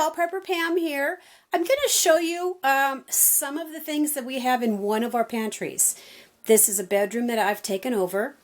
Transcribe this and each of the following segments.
Hello, Prepper Pam here. I'm going to show you some of the things that we have in one of our pantries. This is a bedroom that I've taken over,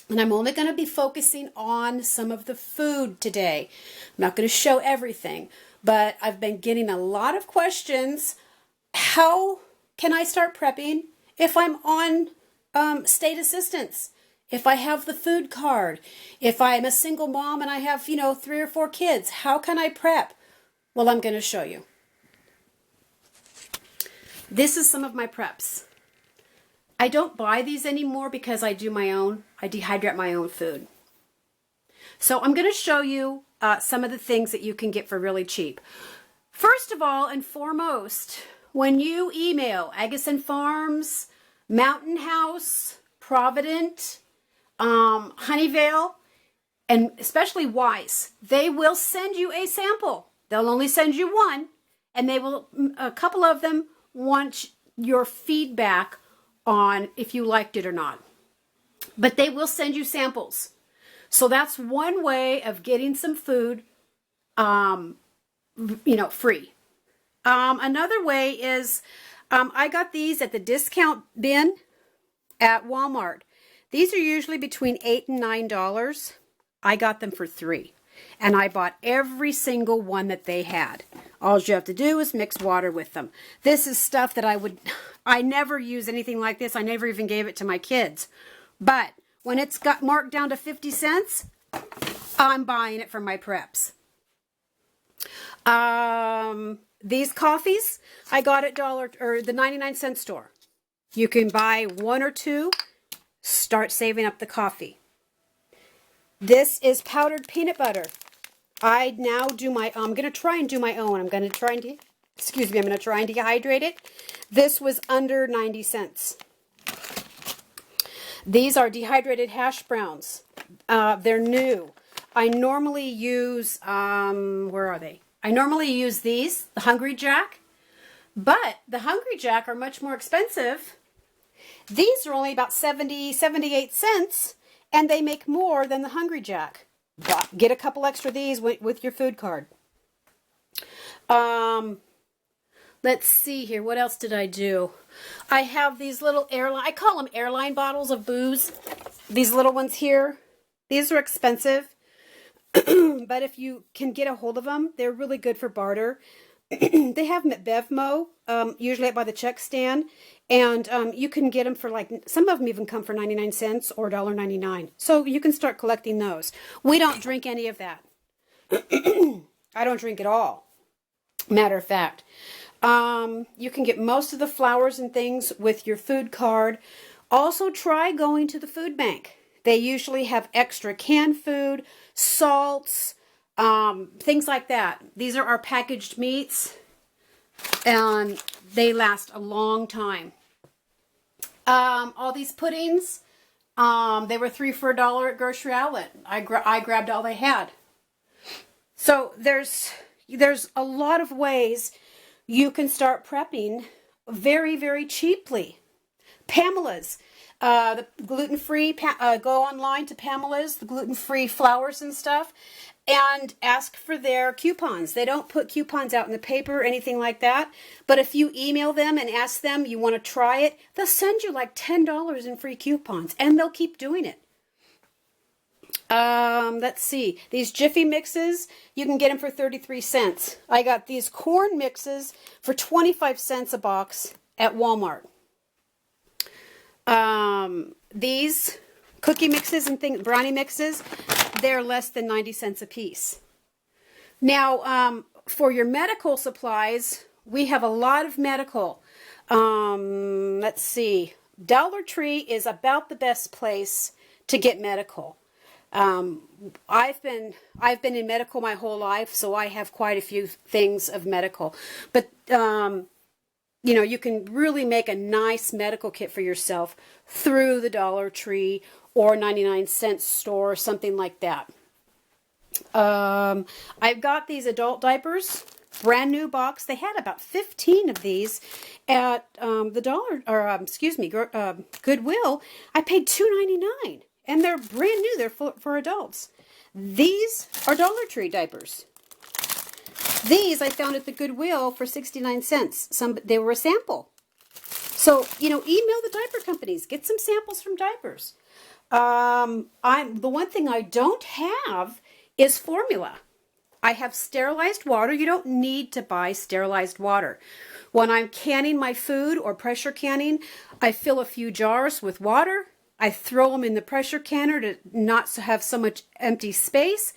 and I'm only going to be focusing on some of the food today. I'm not going to show everything, but I've been getting a lot of questions. How can I start prepping if I'm on state assistance? If I have the food card, if I'm a single mom and I have, 3 or 4 kids, how can I prep? Well, I'm going to show you. This is some of my preps. I don't buy these anymore because I do my own. I dehydrate my own food. So I'm going to show you some of the things that you can get for really cheap. First of all and foremost, when you email Agassiz Farms, Mountain House, Provident, Honeyvale, and especially Wise, they will send you a sample. They'll only send you one, and they will, a couple of them want your feedback on if you liked it or not. But they will send you samples. So that's one way of getting some food, free. Another way is, I got these at the discount bin at Walmart. These are usually between $8 and $9. I got them for $3. And I bought every single one that they had. All you have to do is mix water with them. This is stuff that I never use anything like this. I never even gave it to my kids. But when it's got marked down to 50 cents, I'm buying it for my preps. These coffees, I got at the 99-cent store. You can buy 1 or 2. Start saving up the coffee. This is powdered peanut butter. I now I'm going to try and do my own. I'm going to try and dehydrate it. This was under 90 cents. These are dehydrated hash browns. They're new. I normally use, where are they? I normally use these, the Hungry Jack. But the Hungry Jack are much more expensive. These are only about 78 cents, and they make more than the Hungry Jack. But get a couple extra of these with your food card. Let's see here. What else did I do? I have these little I call them airline bottles of booze. These little ones here. These are expensive, but if you can get a hold of them, they're really good for barter. They have them at Bevmo, usually by the check stand, and you can get them for some of them even come for 99 cents or $1.99. So you can start collecting those. We don't drink any of that. I don't drink at all. Matter of fact, you can get most of the flours and things with your food card. Also try going to the food bank. They usually have extra canned food, salts, things like that. These are our packaged meats, and they last a long time. All these puddings, they were 3 for $1 at Grocery Outlet. I grabbed all they had. So there's a lot of ways you can start prepping very, very cheaply. Pamela's. The gluten-free, go online to Pamela's, the gluten-free flours and stuff, and ask for their coupons. They don't put coupons out in the paper or anything like that, but if you email them and ask them you want to try it, they'll send you like $10 in free coupons, and they'll keep doing it. Let's see. These Jiffy mixes, you can get them for 33 cents. I got these corn mixes for 25 cents a box at Walmart. These cookie mixes and brownie mixes, they're less than 90 cents a piece. Now, for your medical supplies, we have a lot of medical. Let's see. Dollar Tree is about the best place to get medical. I've been in medical my whole life, so I have quite a few things of medical. But you can really make a nice medical kit for yourself through the Dollar Tree or 99-cent store or something like that. I've got these adult diapers, brand new box. They had about 15 of these at Goodwill. I paid $2.99, and they're brand new. They're for adults. These are Dollar Tree diapers. These I found at the Goodwill for 69 cents. They were a sample. So, email the diaper companies. Get some samples from Diapers. The one thing I don't have is formula. I have sterilized water. You don't need to buy sterilized water. When I'm canning my food or pressure canning, I fill a few jars with water. I throw them in the pressure canner to not have so much empty space.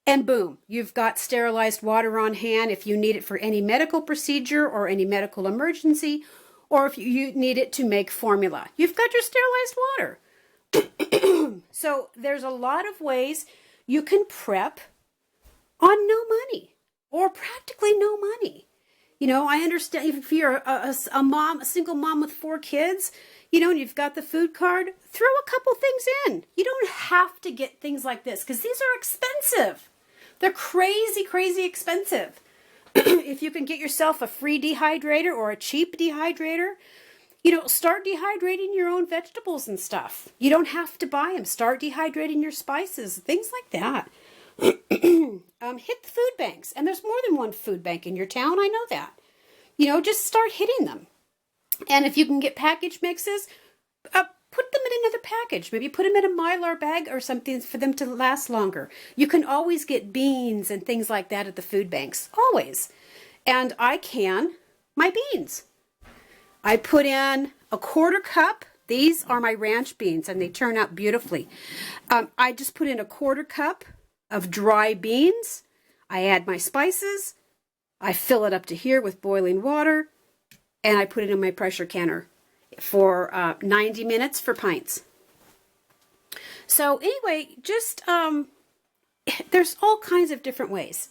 And boom, you've got sterilized water on hand if you need it for any medical procedure or any medical emergency, or if you need it to make formula. You've got your sterilized water. So there's a lot of ways you can prep on no money or practically no money. I understand if you're a single mom with 4 kids, and you've got the food card, throw a couple things in. You don't have to get things like this because these are expensive. They're crazy, crazy expensive. If you can get yourself a free dehydrator or a cheap dehydrator, start dehydrating your own vegetables and stuff. You don't have to buy them. Start dehydrating your spices, things like that. Hit the food banks. And there's more than one food bank in your town. I know that. Just start hitting them. And if you can get package mixes, put them in another package. Maybe put them in a Mylar bag or something for them to last longer. You can always get beans and things like that at the food banks. Always. And I can my beans. I put in a 1/4 cup. These are my ranch beans and they turn out beautifully. I just put in a 1/4 cup of dry beans. I add my spices. I fill it up to here with boiling water. And I put it in my pressure canner for 90 minutes for pints. So anyway, just there's all kinds of different ways.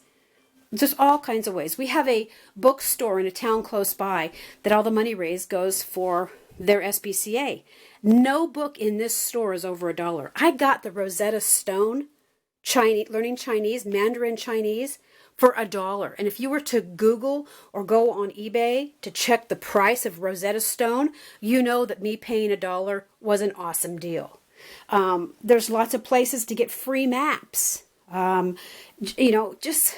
Just all kinds of ways. We have a bookstore in a town close by that all the money raised goes for their SPCA. No book in this store is over $1. I got the Rosetta Stone Learning Chinese, Mandarin Chinese, for $1. And if you were to Google or go on eBay to check the price of Rosetta Stone, you know that me paying $1 was an awesome deal. There's lots of places to get free maps. Just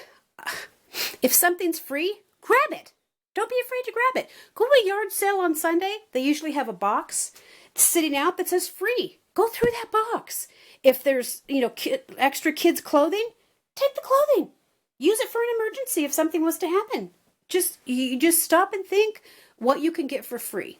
if something's free, grab it. Don't be afraid to grab it. Go to a yard sale on Sunday. They usually have a box sitting out that says free. Go through that box. If there's, extra kids' clothing, take the clothing. Use it for an emergency if something was to happen. You just stop and think what you can get for free.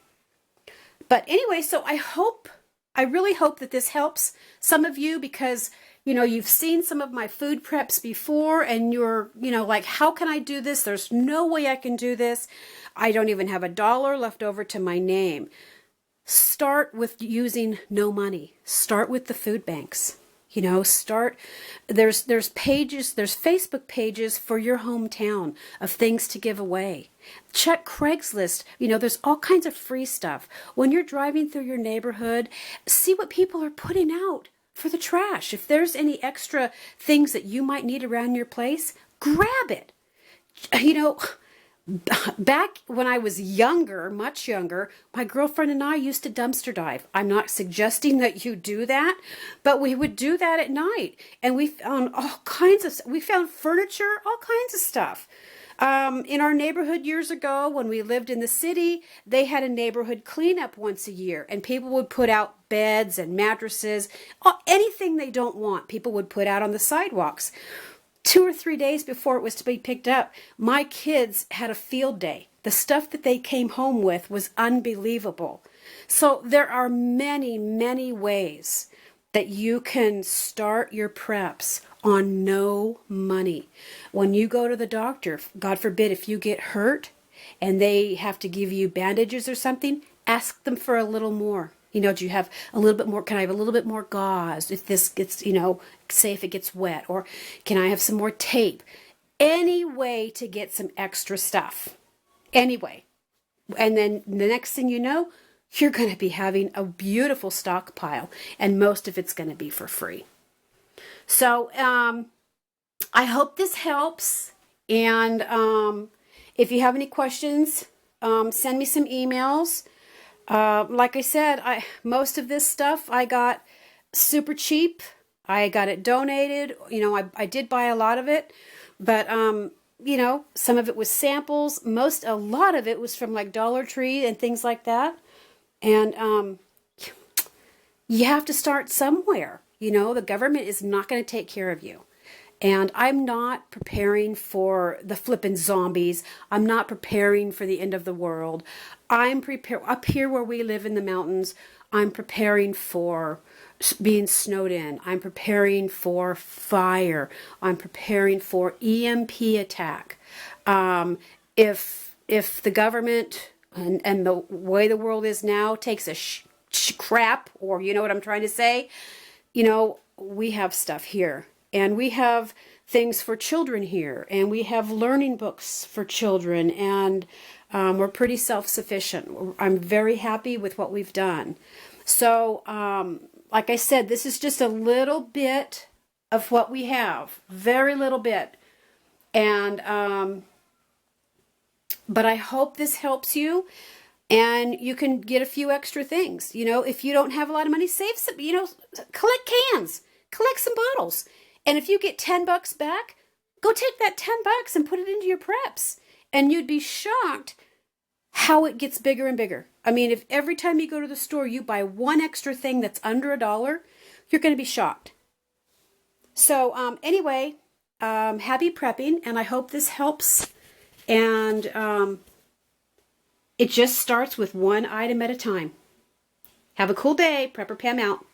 But anyway, so I really hope that this helps some of you because, you've seen some of my food preps before and you're, like, how can I do this? There's no way I can do this. I don't even have $1 left over to my name. Start with using no money. Start with the food banks. There's pages, there's Facebook pages for your hometown of things to give away. Check Craigslist. There's all kinds of free stuff. When you're driving through your neighborhood, see what people are putting out for the trash. If there's any extra things that you might need around your place, grab it. Back when I was younger, much younger, my girlfriend and I used to dumpster dive. I'm not suggesting that you do that, but we would do that at night. And we found we found furniture, all kinds of stuff. In our neighborhood years ago, when we lived in the city, they had a neighborhood cleanup once a year. And people would put out beds and mattresses, anything they don't want, people would put out on the sidewalks. 2 or 3 days before it was to be picked up, my kids had a field day. The stuff that they came home with was unbelievable. So there are many, many ways that you can start your preps on no money. When you go to the doctor, God forbid, if you get hurt and they have to give you bandages or something, ask them for a little more. Do you have a little bit more? Can I have a little bit more gauze if this gets, say if it gets wet? Or can I have some more tape? Any way to get some extra stuff. Anyway. And then the next thing you know, you're going to be having a beautiful stockpile. And most of it's going to be for free. So I hope this helps. And if you have any questions, send me some emails. Like I said, most of this stuff I got super cheap. I got it donated. I did buy a lot of it, but you know, some of it was samples. A lot of it was from like Dollar Tree and things like that. And you have to start somewhere. You know, the government is not going to take care of you. And I'm not preparing for the flippin' zombies. I'm not preparing for the end of the world. I'm prepared up here where we live in the mountains. I'm preparing for being snowed in. I'm preparing for fire. I'm preparing for EMP attack. If the government and the way the world is now takes a crap, or you know what I'm trying to say, you know, we have stuff here. And we have things for children here, and we have learning books for children, and we're pretty self-sufficient. I'm very happy with what we've done. So, like I said, this is just a little bit of what we have, very little bit. And, but I hope this helps you, and you can get a few extra things. You know, if you don't have a lot of money, save some, you know, collect cans, collect some bottles. And if you get $10 back, go take that $10 and put it into your preps. And you'd be shocked how it gets bigger and bigger. I mean, if every time you go to the store, you buy one extra thing that's under $1, you're going to be shocked. So anyway, happy prepping, and I hope this helps. And it just starts with one item at a time. Have a cool day. Prepper Pam out.